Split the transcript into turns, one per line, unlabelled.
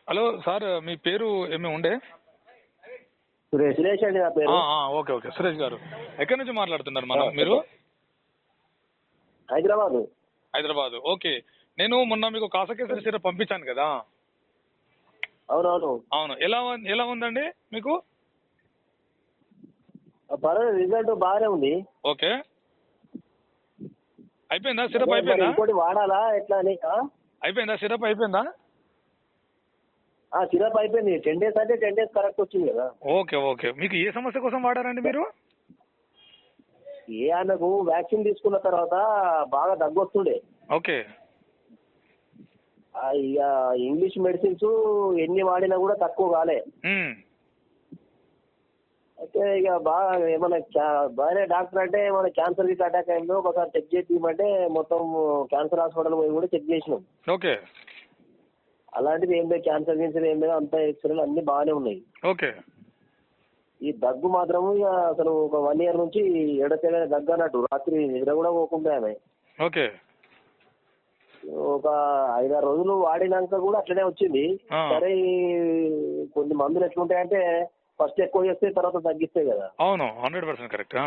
Hello sir, మీ పేరు ఏమి ఉండే?
సురేష్ అండి నా పేరు.
ఓకే ఓకే, సురేష్ గారు ఎక్కడి నుంచి మాట్లాడుతున్నారు మీరు?
హైదరాబాద్.
హైదరాబాద్. ఓకే, నేను మొన్న మీకు కాసకేసరి సిరప్ పంపించాను కదా.
అవునవును.
అవును, ఎలా ఉందండి మీకు?
పర్వాలేదు, రిజల్ట్ బాగానే ఉంది.
ఓకే, అయిపోయిందా సిరప్? అయిపోయిందా?
ఇంకోటి వాడాలా ఎట్లా అని?
అయిపోయిందా సిరప్? అయిపోయిందా?
సిరప్ అయిపోయింది. 10 days అంటే 10 days కరెక్ట్ వచ్చింది కదా.
ఓకే ఓకే, మీకు ఏ సమస్య కోసం వాడారండి మీరు?
ఆయనకు వ్యాక్సిన్ తీసుకున్న తర్వాత బాగా దగ్గు వస్తుండే.
ఓకే.
ఇక ఇంగ్లీష్ మెడిసిన్స్ ఎన్ని వాడినా కూడా తక్కువ కాలే. అయితే ఇక బాగా ఏమన్నా బాగానే డాక్టర్ అంటే మన క్యాన్సర్ కి అటాక్ అయిందో ఒకసారి చెక్ చేయించమంటే మొత్తం క్యాన్సర్ హాస్పిటల్ పోయి కూడా చెక్ చేసినాం.
ఓకే.
అలాంటిది ఏం లేదు, క్యాన్సర్ గిన్సర్ ఏం లేదు, అంత ఎక్స్రేలు అన్ని బాగానే ఉన్నాయి.
ఓకే.
ఈ దగ్గు మాత్రము ఇక అసలు ఒక 1 year నుంచి ఎడతెగని దగ్గు అన్నట్టు, రాత్రి నిద్ర కూడా పోకుండా ఆమె.
ఓకే.
ఒక 5-6 రోజులు వాడినాక కూడా అట్లనే వచ్చింది. సరే, కొన్ని మందులు ఎట్లుంటాయంటే ఫస్ట్ ఎక్కువ చేస్తే తర్వాత తగ్గిస్తాయి కదా.
అవును, 100% కరెక్ట్.